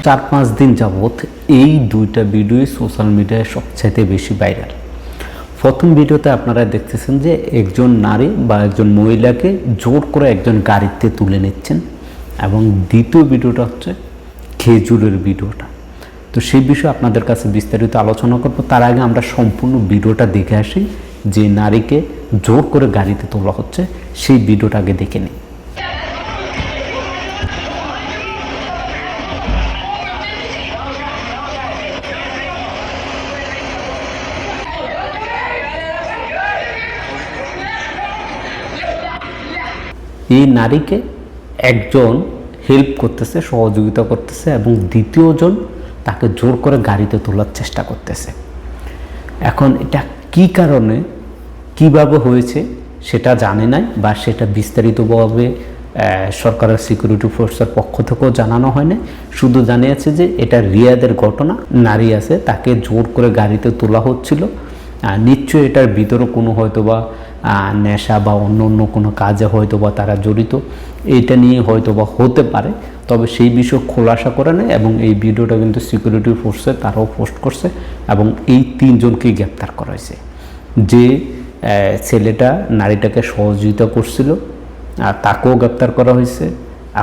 4-5 দিন যাবৎ এই দুইটা ভিডিও সোশ্যাল মিডিয়ায় সবচাইতে বেশি ভাইরাল। প্রথম ভিডিওতে আপনারা দেখতেছেন যে একজন নারী বা একজন মহিলাকে জোর করে একজন গাড়িতে তুলে নিচ্ছেন, এবং দ্বিতীয় ভিডিওটা হচ্ছে খেজুরের ভিডিওটা। তো সেই বিষয়ে আপনাদের কাছে বিস্তারিত আলোচনা করব। তার আগে আমরা সম্পূর্ণ ভিডিওটা দেখে আসি, যে নারীকে জোর করে গাড়িতে তোলা হচ্ছে সেই ভিডিওটা আগে দেখে নিই। এই নারীকে একজন হেল্প করতেছে, সহযোগিতা করতেছে, এবং দ্বিতীয়জন তাকে জোর করে গাড়িতে তোলার চেষ্টা করতেছে। এখন এটা কি কারণে কিভাবে হয়েছে সেটা জানে নাই, বা সেটা বিস্তারিতভাবে সরকারের সিকিউরিটি ফোর্সের পক্ষ থেকেও জানানো হয়নি। শুধু জানিয়েছে যে এটা রিয়াদের ঘটনা, নারী আছে তাকে জোর করে গাড়িতে তোলা হচ্ছিল। নিশ্চয়ই এটার ভিতরে কোনো হয়তোবা নেশা বা অন্য অন্য কোনো কাজে হয়তোবা তারা জড়িত, এইটা নিয়ে হয়তোবা হতে পারে। তবে সেই বিষয় খোলাসা করে নেয়, এবং এই ভিডিওটা কিন্তু সিকিউরিটি ফোর্সে তারাও পোস্ট করছে, এবং এই 3 জনকেই গ্রেপ্তার করা হয়েছে। যে ছেলেটা নারীটাকে সহযোগিতা করছিল তাকেও গ্রেপ্তার করা হয়েছে,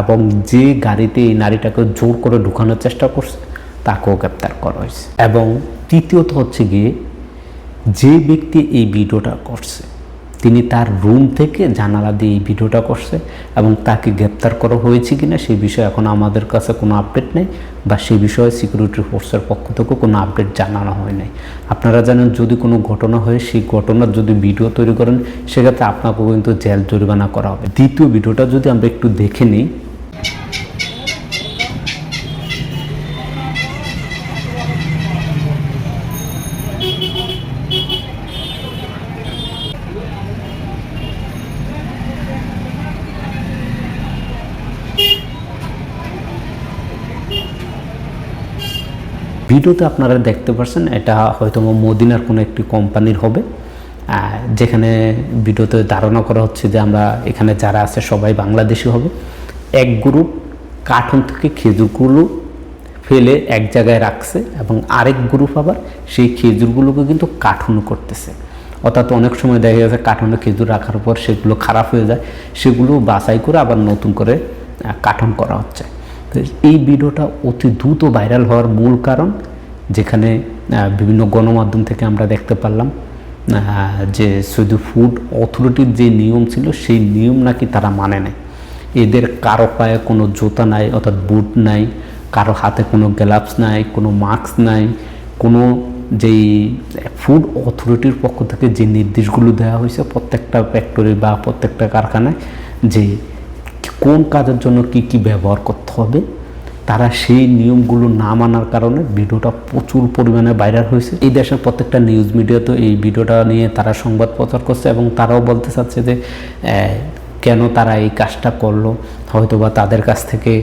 এবং যে গাড়িতে এই নারীটাকে জোর করে ঢুকানোর চেষ্টা করছে তাকেও গ্রেপ্তার করা হয়েছে। এবং তৃতীয়ত হচ্ছে গিয়ে, যে ব্যক্তি এই ভিডিওটা করছে তিনি তার রুম থেকে জানালা দিয়ে এই ভিডিওটা করছে, এবং তাকে গ্রেপ্তার করা হয়েছে কিনা সেই বিষয়ে এখন আমাদের কাছে কোনো আপডেট নেই, বা সেই বিষয়ে সিকিউরিটি ফোর্সের পক্ষ থেকেও কোনো আপডেট জানানো হয় নাই। আপনারা জানেন, যদি কোনো ঘটনা হয় সেই ঘটনার যদি ভিডিও তৈরি করেন সেক্ষেত্রে আপনাকেও কিন্তু জেল জরিমানা করা হবে। দ্বিতীয় ভিডিওটা যদি আমরা একটু দেখে নিই। ভিডিওতে আপনারা দেখতে পাচ্ছেন এটা হয়তো মদিনার কোনো একটি কোম্পানির হবে, যেখানে ভিডিওতে ধারণা করা হচ্ছে যে আমরা এখানে যারা আছে সবাই বাংলাদেশি হবে। এক গ্রুপ কার্টুন থেকে খেজুরগুলো ফেলে এক জায়গায় রাখছে, এবং আরেক গ্রুপ আবার সেই খেজুরগুলোকে কিন্তু কার্টুন করতেছে। অর্থাৎ অনেক সময় দেখা যাচ্ছে কার্টুনে খেজুর রাখার পর সেগুলো খারাপ হয়ে যায়, সেগুলো বাছাই করে আবার নতুন করে কার্টুন করা হচ্ছে। তো এই ভিডিওটা অতি দ্রুত ভাইরাল হওয়ার মূল কারণ, যেখানে বিভিন্ন গণমাধ্যম থেকে আমরা দেখতে পারলাম যে সৌদি ফুড অথরিটির যে নিয়ম ছিল সেই নিয়ম নাকি তারা মানে নেয়। এদের কারো পায়ে কোনো জুতা নাই, অর্থাৎ বুট নাই, কারো হাতে কোনো গ্লাভস নাই, কোনো মাস্ক নাই, কোনো যেই ফুড অথরিটির পক্ষ থেকে যে নির্দেশগুলো দেওয়া হয়েছে প্রত্যেকটা ফ্যাক্টরি বা প্রত্যেকটা কারখানায়, যে কোন কাজের জন্য কি কি ব্যবহার করতে হবে, তারা সেই নিয়মগুলো না মানার কারণে ভিডিওটা প্রচুর পরিমাণে ভাইরাল হয়েছে। এই দেশের প্রত্যেকটা নিউজ মিডিয়াতে এই ভিডিওটা নিয়ে তারা সংবাদ প্রচার করছে, এবং তারাও বলতে চাচ্ছে যে কেন তারা এই কাজটা করলো। হয়তোবা তাদের কাছ থেকে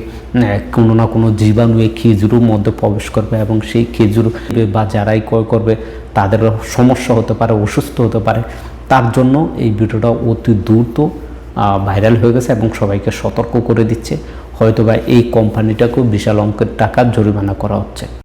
কোনো না কোনো জীবাণু এই খেজুরের মধ্যে প্রবেশ করবে, এবং সেই খেজুর বা যারাই ক্রয় করবে তাদের সমস্যা হতে পারে, অসুস্থ হতে পারে। তার জন্য এই ভিডিওটা অতি দ্রুত ভাইরাল হয়ে গেছে, এবং সবাইকে সতর্ক করে দিচ্ছে। হয়তোবা এই কোম্পানিটাকেও বিশাল অঙ্কের টাকা জরিমানা করা হচ্ছে।